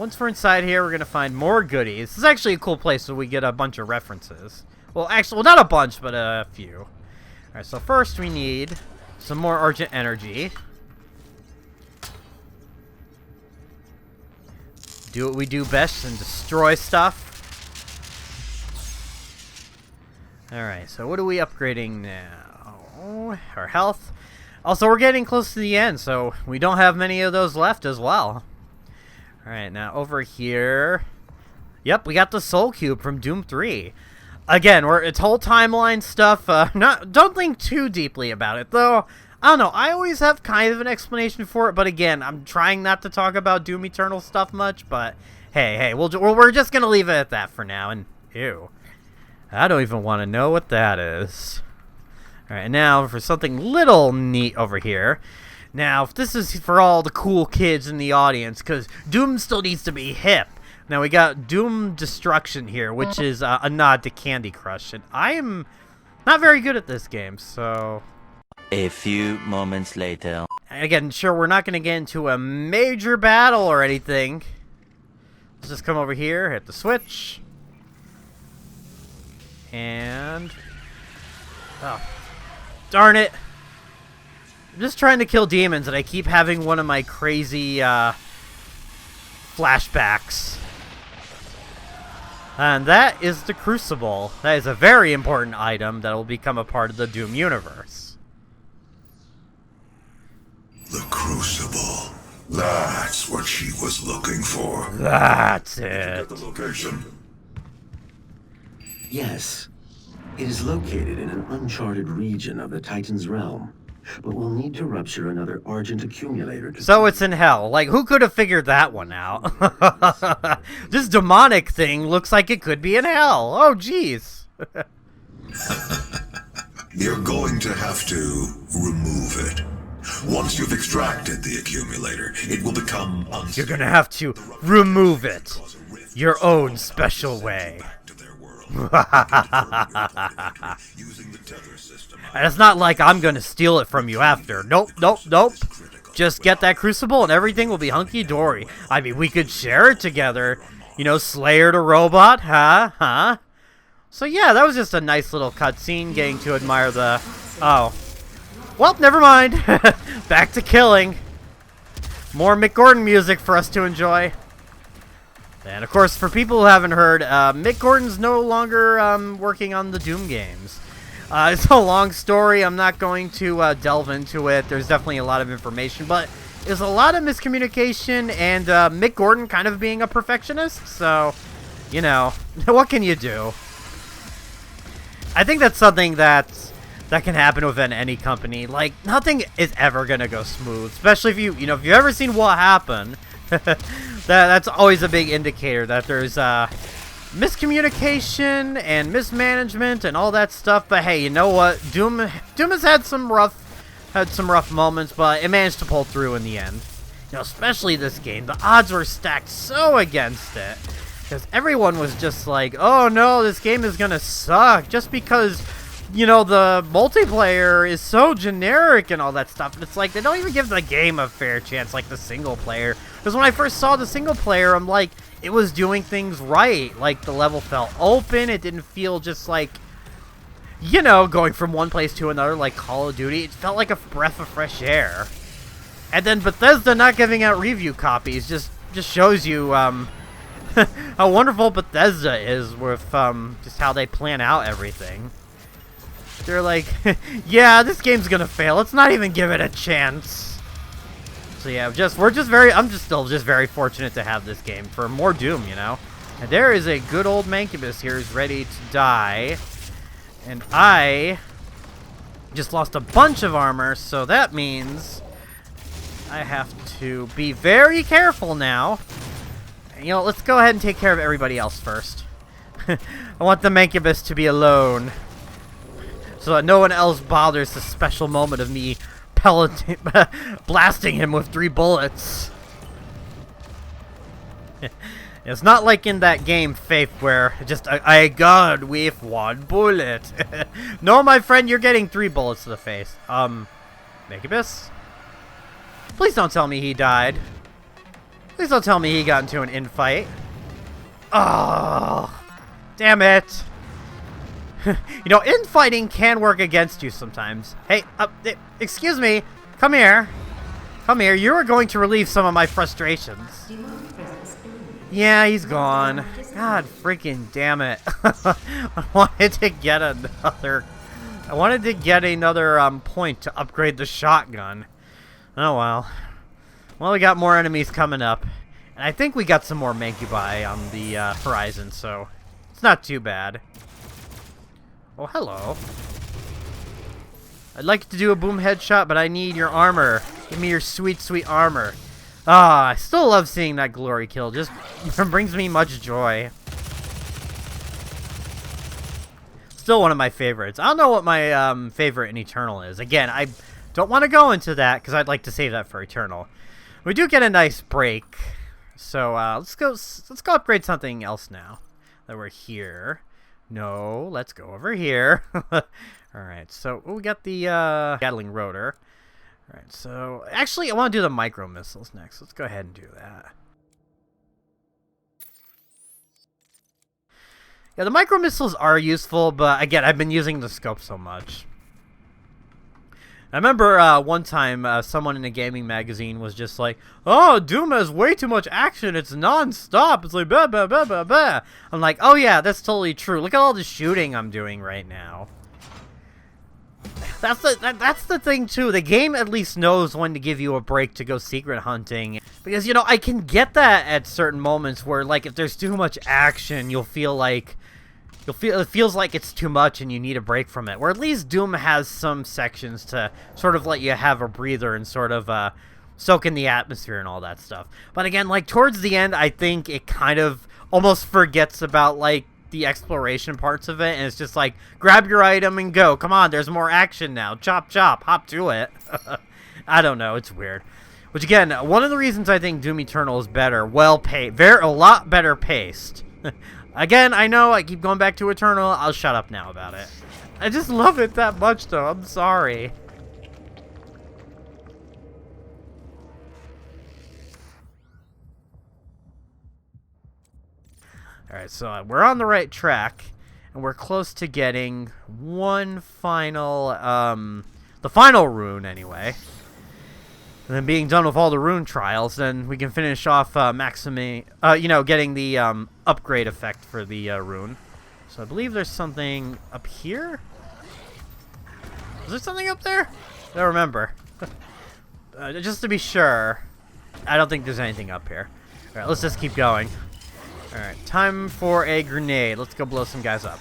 once we're inside here, we're going to find more goodies. This is actually a cool place, so we get a bunch of references. Well, actually, well, not a bunch, but a few. Alright, so first we need some more Argent Energy. Do what we do best and destroy stuff. Alright, so what are we upgrading now? Our health. Also, we're getting close to the end, so we don't have many of those left as well. Alright, now over here. Yep, we got the Soul Cube from Doom 3. Again, it's whole timeline stuff. Don't think too deeply about it, though. I don't know. I always have kind of an explanation for it, but again, I'm trying not to talk about Doom Eternal stuff much. But hey, we're just gonna leave it at that for now. And ew, I don't even want to know what that is. All right, now for something little neat over here. Now, if this is for all the cool kids in the audience, because Doom still needs to be hip. Now we got Doom Destruction here, which is a nod to Candy Crush, and I am not very good at this game, so. A few moments later. Again, sure, we're not going to get into a major battle or anything. Let's just come over here, hit the switch. And... oh, darn it. I'm just trying to kill demons, and I keep having one of my crazy flashbacks. And that is the Crucible. That is a very important item that will become a part of the Doom universe. The Crucible. That's what she was looking for. That's Did you it. get the location? Yes. It is located in an uncharted region of the Titan's realm, but we'll need to rupture another Argent accumulator to... So it's in hell. Like, who could have figured that one out? This demonic thing looks like it could be in hell. Oh, jeez. You're going to have to remove it. Once you've extracted the accumulator, it will become unstable. You're gonna have to remove it your own special way. And it's not like I'm gonna steal it from you after. Nope. Just get that Crucible and everything will be hunky-dory. I mean, we could share it together. You know, Slayer to Robot, huh? So yeah, that was just a nice little cutscene, getting to admire the... oh. Well, never mind. Back to killing. More Mick Gordon music for us to enjoy. And of course, for people who haven't heard, Mick Gordon's no longer working on the Doom games. It's a long story. I'm not going to delve into it. There's definitely a lot of information, but there's a lot of miscommunication and Mick Gordon kind of being a perfectionist. So, you know, what can you do? I think that's something that can happen within any company. Like, nothing is ever gonna go smooth, especially if if you've ever seen What Happened. That's always a big indicator that there's miscommunication and mismanagement and all that stuff. But hey, you know what? Doom has had some rough moments, but it managed to pull through in the end. You know, especially this game, the odds were stacked so against it because everyone was just like, "Oh no, this game is gonna suck," just because. You know, the multiplayer is so generic and all that stuff. And it's like, they don't even give the game a fair chance, like the single player. Because when I first saw the single player, I'm like, it was doing things right. Like, the level felt open. It didn't feel just like, you know, going from one place to another like Call of Duty. It felt like a breath of fresh air. And then Bethesda not giving out review copies just shows you how wonderful Bethesda is with just how they plan out everything. They're like, yeah, this game's gonna fail. Let's not even give it a chance. So yeah, I'm still very fortunate to have this game for more Doom, you know. And there is a good old Mancubus here who's ready to die, and I just lost a bunch of armor, so that means I have to be very careful now. And, you know, let's go ahead and take care of everybody else first. I want the Mancubus to be alone, so that no one else bothers the special moment of me blasting him with 3 bullets. It's not like in that game, Faith, where just I got with 1 bullet. No, my friend, you're getting 3 bullets to the face. Mancubus? Please don't tell me he died. Please don't tell me he got into an infight. Oh, damn it. You know, infighting can work against you sometimes. Hey, excuse me. Come here. Come here. You are going to relieve some of my frustrations. Yeah, he's gone. God freaking damn it. I wanted to get another point to upgrade the shotgun. Oh well. Well, we got more enemies coming up. And I think we got some more Mancubi on the horizon, so it's not too bad. Oh, hello. I'd like to do a boom headshot, but I need your armor. Give me your sweet, sweet armor. Ah, I still love seeing that glory kill. Just brings me much joy. Still one of my favorites. I don't know what my favorite in Eternal is. Again, I don't want to go into that because I'd like to save that for Eternal. We do get a nice break, so let's go upgrade something else now that we're here. No, let's go over here. Alright, so we got the Gatling rotor. Alright, so actually I want to do the micro missiles next. Let's go ahead and do that. Yeah, the micro missiles are useful, but again, I've been using the scope so much. I remember one time someone in a gaming magazine was just like, "Oh, Doom has way too much action. It's non-stop. It's like blah blah blah blah blah." I'm like, "Oh yeah, that's totally true. Look at all the shooting I'm doing right now." That's the thing too. The game at least knows when to give you a break to go secret hunting, because you know I can get that at certain moments where, like, if there's too much action, it feels like it's too much and you need a break from it. Where at least Doom has some sections to sort of let you have a breather and sort of soak in the atmosphere and all that stuff. But again, like towards the end, I think it kind of almost forgets about like the exploration parts of it, and it's just like, grab your item and go. Come on, there's more action now. Chop chop, hop to it. I don't know, it's weird. Which again, one of the reasons I think Doom Eternal is better, well paced, a lot better paced. Again, I know I keep going back to Eternal. I'll shut up now about it. I just love it that much, though. I'm sorry. Alright, so we're on the right track, and we're close to getting one final, the final rune, anyway. And then being done with all the rune trials, then we can finish off getting the upgrade effect for the rune. So I believe there's something up here? Is there something up there? I don't remember. Just to be sure, I don't think there's anything up here. Alright, let's just keep going. Alright, time for a grenade. Let's go blow some guys up.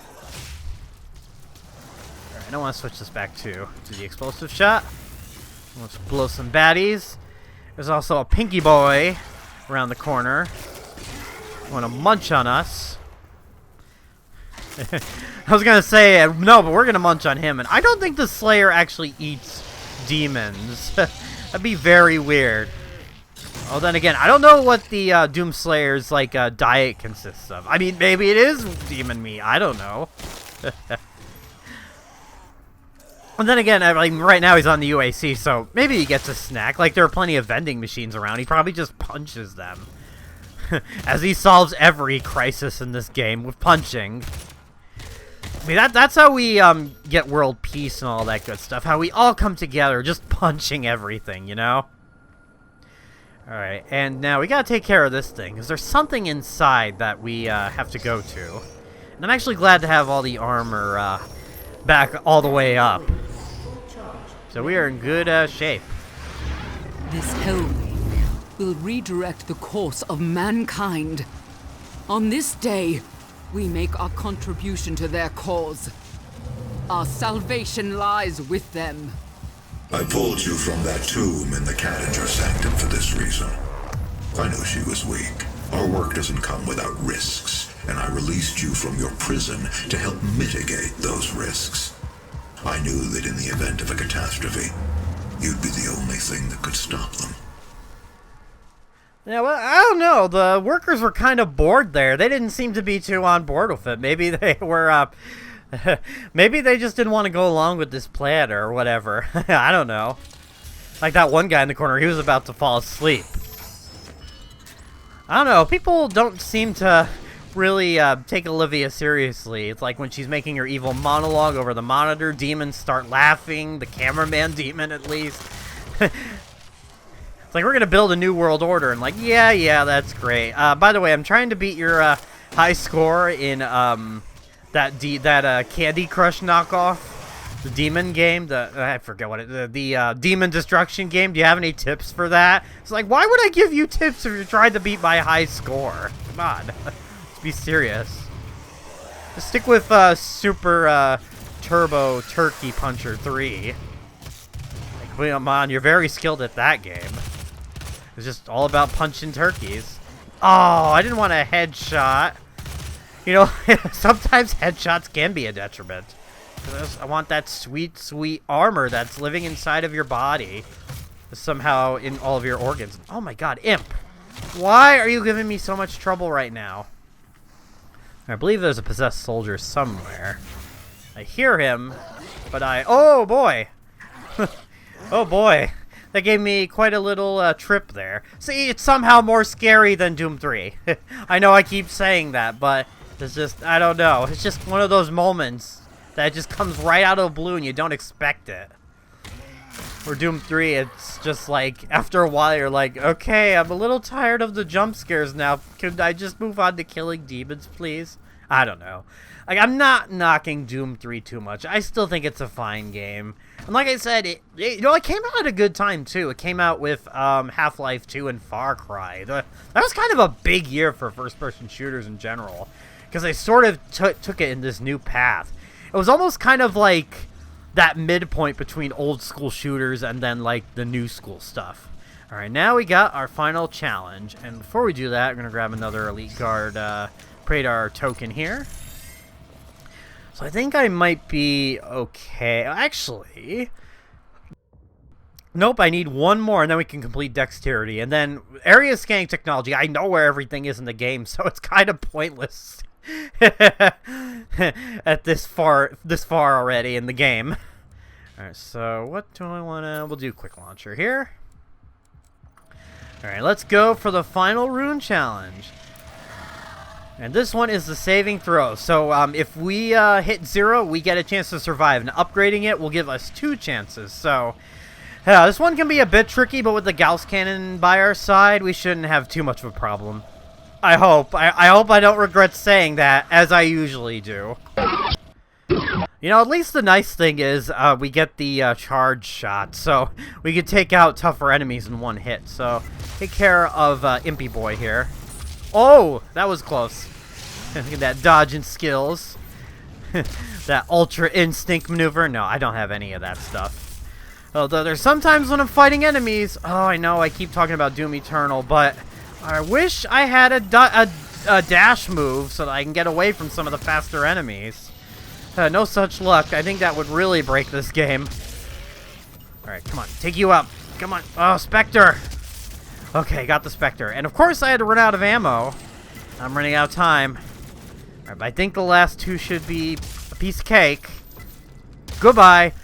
Alright, I don't want to switch this back to the explosive shot. Let's blow some baddies. There's also a pinky boy around the corner. Want to munch on us. I was going to say, no, but we're going to munch on him. And I don't think the Slayer actually eats demons. That'd be very weird. Oh, then again, I don't know what the Doom Slayer's like diet consists of. I mean, maybe it is demon meat. I don't know. And then again, I mean, right now he's on the UAC, so maybe he gets a snack. Like, there are plenty of vending machines around. He probably just punches them. As he solves every crisis in this game with punching. I mean, that's how we get world peace and all that good stuff. How we all come together just punching everything, you know? Alright, and now we gotta take care of this thing, because there's something inside that we have to go to. And I'm actually glad to have all the armor back all the way up. So we are in good shape. This hellwave will redirect the course of mankind. On this day, we make our contribution to their cause. Our salvation lies with them. I pulled you from that tomb in the Cadinger Sanctum for this reason. I knew she was weak. Our work doesn't come without risks, and I released you from your prison to help mitigate those risks. I knew that in the event of a catastrophe, you'd be the only thing that could stop them. Yeah, well, I don't know. The workers were kind of bored there. They didn't seem to be too on board with it. Maybe they were, maybe they just didn't want to go along with this plan or whatever. I don't know. Like that one guy in the corner, he was about to fall asleep. I don't know, people don't seem to really take Olivia seriously. It's like when she's making her evil monologue over the monitor, demons start laughing, the cameraman demon at least. It's like, we're gonna build a new world order, and like, yeah, that's great. By the way, I'm trying to beat your high score in that Candy Crush knockoff. The demon game, I forget what the demon destruction game. Do you have any tips for that? It's like, why would I give you tips if you're trying to beat my high score? Come on, let's be serious. Just stick with Super Turbo Turkey Puncher 3. Like, come on, you're very skilled at that game. It's just all about punching turkeys. Oh, I didn't want a headshot. You know, sometimes headshots can be a detriment. I want that sweet, sweet armor that's living inside of your body. Somehow in all of your organs. Oh my god, Imp! Why are you giving me so much trouble right now? I believe there's a possessed soldier somewhere. I hear him, but oh boy! Oh boy. That gave me quite a little trip there. See, it's somehow more scary than Doom 3. I know I keep saying that, but it's just, I don't know. It's just one of those moments that just comes right out of the blue and you don't expect it. For Doom 3, it's just like, after a while you're like, okay, I'm a little tired of the jump scares now. Could I just move on to killing demons, please? I don't know. Like, I'm not knocking Doom 3 too much. I still think it's a fine game. And like I said, it came out at a good time, too. It came out with Half-Life 2 and Far Cry. That was kind of a big year for first-person shooters in general. Because they sort of took it in this new path. It was almost kind of like that midpoint between old school shooters and then like the new school stuff. Alright, now we got our final challenge. And before we do that, we're going to grab another Elite Guard Praetor token here. So I think I might be okay. Actually, nope, I need one more and then we can complete Dexterity. And then area scanning technology, I know where everything is in the game, so it's kind of pointless. At this far already in the game. Alright, so what do I want to... We'll do Quick Launcher here. Alright, let's go for the final rune challenge. And this one is the saving throw. So if we hit 0, we get a chance to survive. And upgrading it will give us 2 chances. So this one can be a bit tricky, but with the Gauss Cannon by our side, we shouldn't have too much of a problem. I hope. I hope I don't regret saying that, as I usually do. You know, at least the nice thing is we get the charge shot, so we can take out tougher enemies in one hit. So take care of Impy Boy here. Oh, that was close. Look at that dodging skills. That Ultra Instinct maneuver. No, I don't have any of that stuff. Although there's sometimes when I'm fighting enemies. Oh, I know I keep talking about Doom Eternal, but I wish I had a dash move so that I can get away from some of the faster enemies. No such luck. I think that would really break this game. Alright, come on. Take you up. Come on. Oh, Spectre. Okay, got the Spectre. And of course I had to run out of ammo. I'm running out of time. Alright, but I think the last 2 should be a piece of cake. Goodbye.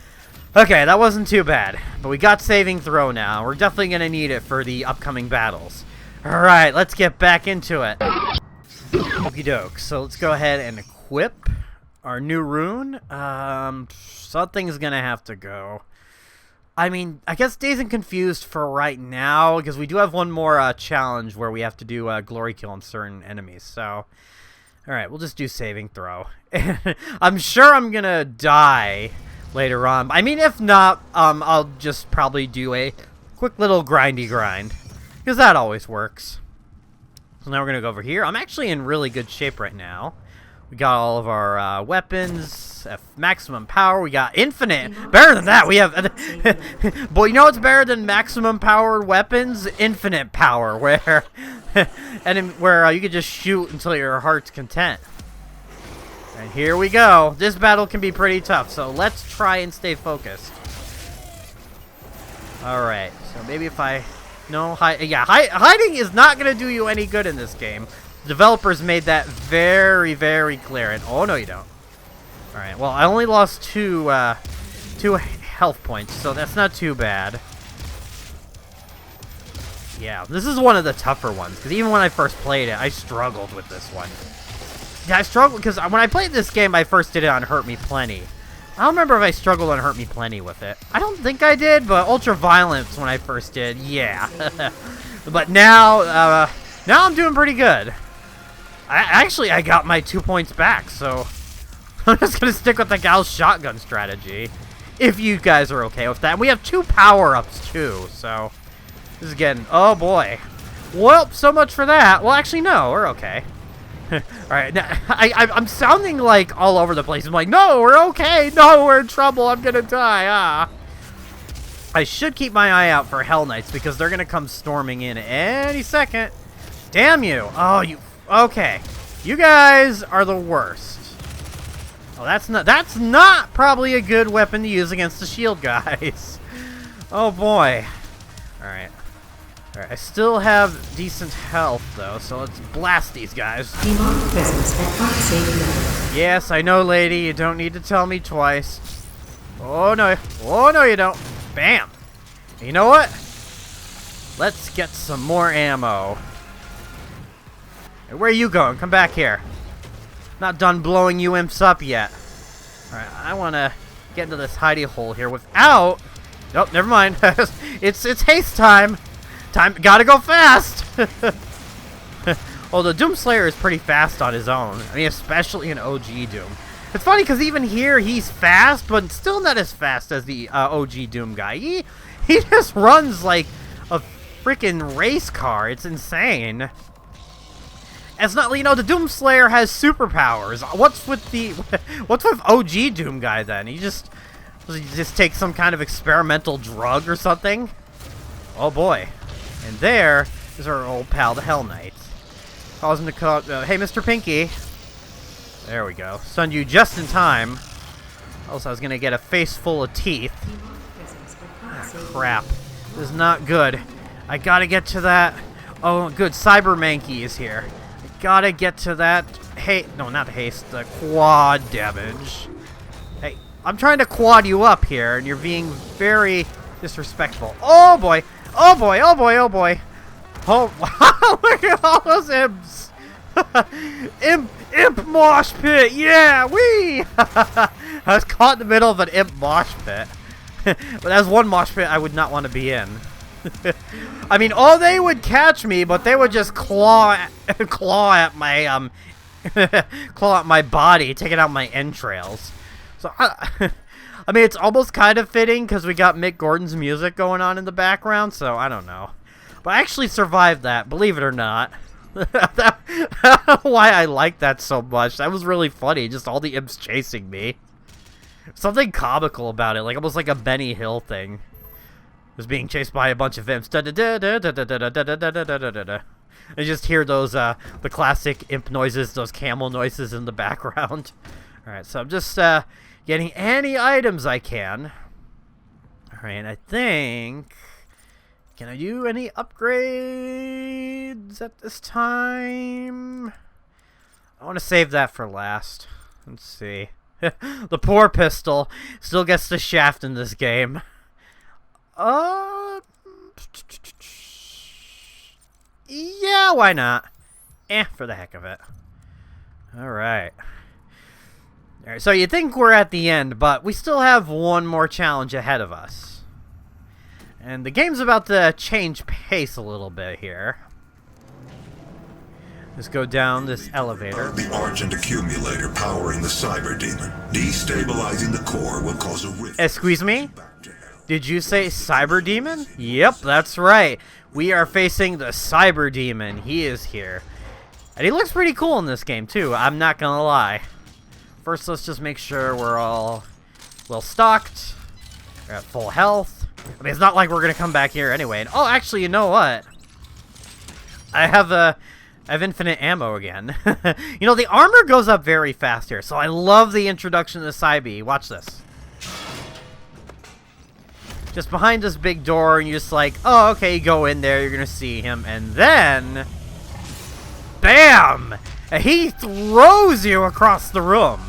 Okay, that wasn't too bad. But we got saving throw now. We're definitely going to need it for the upcoming battles. Alright, let's get back into it. Okie doke. So let's go ahead and equip our new rune. Something's gonna have to go. I mean, I guess Dazed and Confused for right now, because we do have one more challenge where we have to do glory kill on certain enemies. So, alright, we'll just do saving throw. I'm sure I'm gonna die later on. I mean, if not, I'll just probably do a quick little grindy grind. Because that always works. So now we're going to go over here. I'm actually in really good shape right now. We got all of our weapons, maximum power. We got infinite. Better than that, we have... But you know what's better than maximum powered weapons? Infinite power, where you can just shoot until your heart's content. And here we go. This battle can be pretty tough, so let's try and stay focused. Alright, so maybe if I... No, hiding is not going to do you any good in this game. The developers made that very, very clear. And oh, no, you don't. Alright, well, I only lost two health points, so that's not too bad. Yeah, this is one of the tougher ones, because even when I first played it, I struggled with this one. Yeah, I struggled, because when I played this game, I first did it on Hurt Me Plenty. I don't remember if I struggled on Hurt Me Plenty with it. I don't think I did, but Ultra Violence when I first did, yeah. But now I'm doing pretty good. I got my 2 points back, so I'm just going to stick with the Gal's shotgun strategy, if you guys are okay with that. And we have 2 power-ups, too, so this is getting, oh boy. Well, so much for that. Well, actually, no, we're okay. Alright, now, I'm sounding like all over the place. I'm like, no, we're okay. No, we're in trouble. I'm gonna die. I should keep my eye out for Hell Knights because they're gonna come storming in any second. Damn you. Oh, you. Okay. You guys are the worst. Oh, that's not probably a good weapon to use against the shield guys. Oh boy. Alright. Alright, I still have decent health, though, so let's blast these guys. Yes, I know, lady. You don't need to tell me twice. Oh, no. Oh, no, you don't. Bam. You know what? Let's get some more ammo. Hey, where are you going? Come back here. Not done blowing you imps up yet. Alright, I want to get into this hidey hole here without... Nope, never mind. It's haste time. Gotta go fast! Although Doomslayer is pretty fast on his own. I mean, especially in OG Doom. It's funny, because even here, he's fast, but still not as fast as the OG Doom guy. He just runs like a freaking race car. It's insane. It's not, you know, the Doomslayer has superpowers. What's with OG Doom guy, then? Does he just take some kind of experimental drug or something? Oh, boy. And there is our old pal, the Hell Knight. Calls him to call, hey, Mr. Pinky. There we go. Stunned you just in time. Also, I was going to get a face full of teeth. Ah, crap. This is not good. I got to get to that. Oh, good. Cybermanky is here. I got to get to that. Hey, no, not haste. The quad damage. Hey, I'm trying to quad you up here, and you're being very disrespectful. Oh, boy. Oh boy, oh boy, oh boy. Oh, wow, look at all those imps. Imp mosh pit, yeah, wee! I was caught in the middle of an imp mosh pit. But that's one mosh pit I would not want to be in. I mean, oh, they would catch me, but they would just claw at my, claw at my body, taking out my entrails. So, I mean, it's almost kind of fitting because we got Mick Gordon's music going on in the background, so I don't know. But I actually survived that, believe it or not. I don't know why I like that so much. That was really funny, just all the imps chasing me. Something comical about it, like almost like a Benny Hill thing. Was being chased by a bunch of imps. And just hear those, the classic imp noises, those camel noises in the background. Alright, so I'm just, getting any items I can. Alright, I think... Can I do any upgrades at this time? I want to save that for last. Let's see. The poor pistol still gets the shaft in this game. Yeah, why not? For the heck of it. Alright. Alright, so you think we're at the end, but we still have one more challenge ahead of us. And the game's about to change pace a little bit here. Let's go down this elevator. The Argent Accumulator powering the Cyberdemon. Destabilizing the core will cause a rift. Excuse me? Did you say Cyberdemon? Yep, that's right. We are facing the Cyberdemon. He is here. And he looks pretty cool in this game, too. I'm not gonna lie. First, let's just make sure we're all well stocked. We're at full health. I mean, it's not like we're gonna come back here anyway. And, oh, actually, you know what? I have infinite ammo again. You know, the armor goes up very fast here, so I love the introduction to the Cybe. Watch this. Just behind this big door, and you're just like, oh, okay, you go in there, you're gonna see him, and then... BAM! He throws you across the room.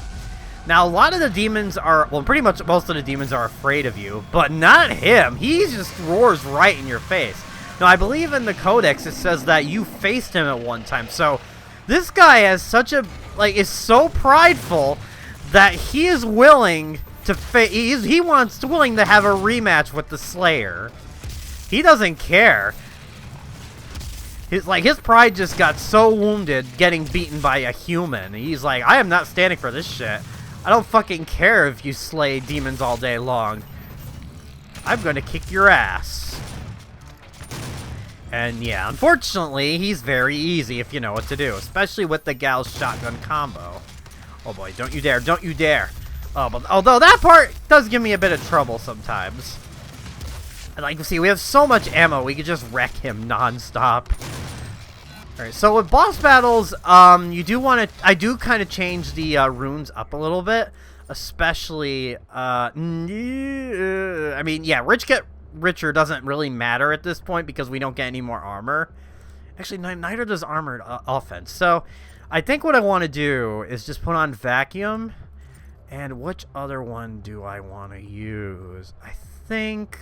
Now, a lot of the demons are... Well, pretty much most of the demons are afraid of you, but not him. He just roars right in your face. Now, I believe in the Codex it says that you faced him at one time. So, this guy has such a, like, is so prideful that he is willing to willing to have a rematch with the Slayer. He doesn't care. His pride just got so wounded getting beaten by a human. He's like, I am not standing for this shit. I don't fucking care if you slay demons all day long. I'm gonna kick your ass. And yeah, unfortunately, he's very easy if you know what to do, especially with the Gal's shotgun combo. Oh boy, don't you dare, don't you dare. Oh, but although that part does give me a bit of trouble sometimes. And like you see, we have so much ammo, we could just wreck him non-stop. Alright, so with boss battles, you do want to, I do kind of change the runes up a little bit. Especially, I mean, yeah, rich get richer doesn't really matter at this point because we don't get any more armor. Actually, neither does armored offense. So, I think what I want to do is just put on vacuum. And which other one do I want to use? I think...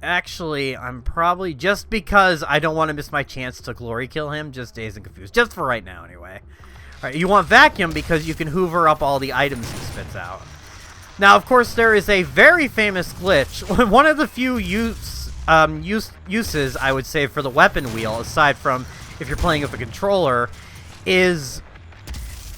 Actually, I'm probably, just because I don't want to miss my chance to glory kill him, just Dazed and Confused. Just for right now, anyway. Alright, you want vacuum because you can hoover up all the items he spits out. Now, of course, there is a very famous glitch. One of the few uses, I would say, for the weapon wheel, aside from if you're playing with a controller, is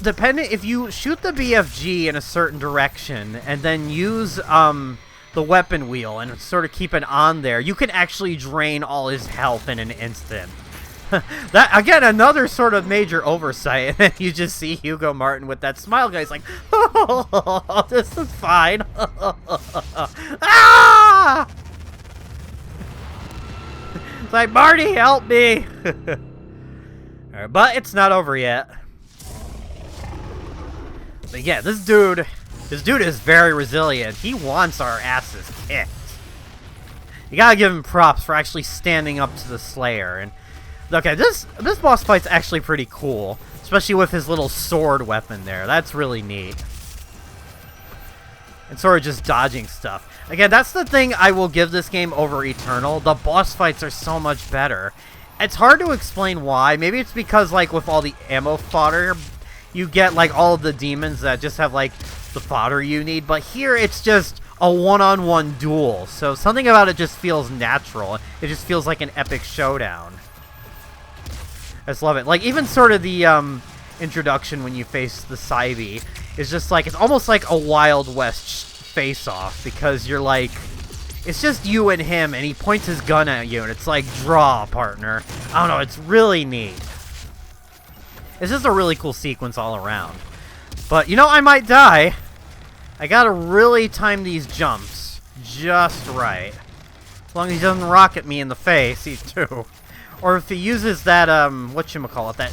if you shoot the BFG in a certain direction and then use the weapon wheel and sort of keep it on there, you can actually drain all his health in an instant. That, again, another sort of major oversight. And you just see Hugo Martin with that smile guy. He's like, oh, this is fine. Ah! It's like, Marty, help me. Right, but it's not over yet. But yeah, this dude is very resilient. He wants our asses kicked. You gotta give him props for actually standing up to the Slayer. And okay, this boss fight's actually pretty cool, especially with his little sword weapon there. That's really neat. And sort of just dodging stuff. Again, that's the thing I will give this game over Eternal. The boss fights are so much better. It's hard to explain why. Maybe it's because, like, with all the ammo fodder, you get, like, all of the demons that just have, like, the fodder you need. But here, it's just a one-on-one duel. So something about it just feels natural. It just feels like an epic showdown. I just love it. Like, even sort of the introduction when you face the Cybe is just like, it's almost like a Wild West face-off, because you're like, it's just you and him, and he points his gun at you, and it's like, draw, partner. I don't know, it's really neat. It's just a really cool sequence all around. But, you know, I might die. I gotta really time these jumps just right. As long as he doesn't rocket me in the face, too. Or if he uses that, whatchamacallit,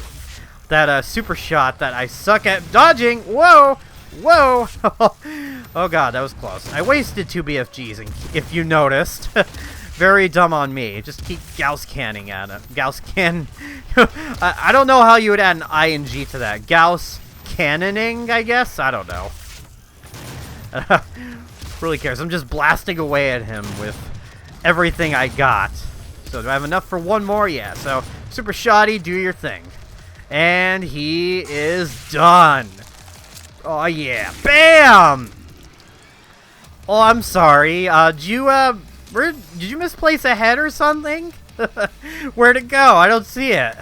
that super shot that I suck at dodging. Whoa! Whoa! Oh god, that was close. I wasted 2 BFGs, if you noticed. Very dumb on me. Just keep Gauss canning at it. Gauss can... I don't know how you would add an ing to that. Gauss cannoning, I guess? I don't know. Really cares. I'm just blasting away at him with everything I got. So do I have enough for one more? Yeah, so super shoddy, do your thing. And he is done. Oh yeah, bam! Oh, I'm sorry. Did you misplace a head or something? Where'd it go? I don't see it.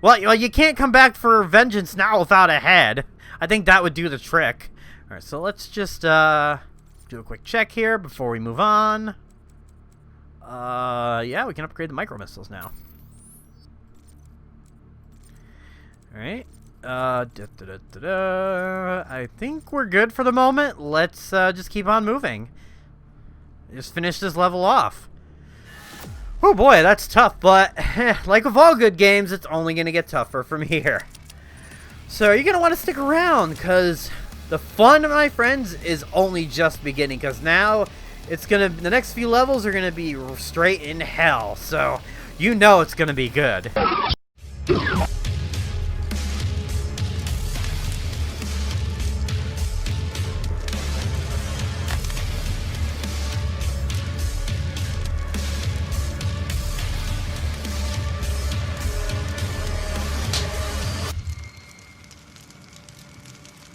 Well, you can't come back for vengeance now without a head. I think that would do the trick. Alright, so let's just do a quick check here before we move on. Yeah, we can upgrade the micro missiles now. Alright. I think we're good for the moment. Let's just keep on moving. Just finish this level off. Oh boy, that's tough, but like with all good games, it's only going to get tougher from here. So you're going to want to stick around, because the fun, my friends, is only just beginning, because now the next few levels are going to be straight in hell, so you know it's going to be good.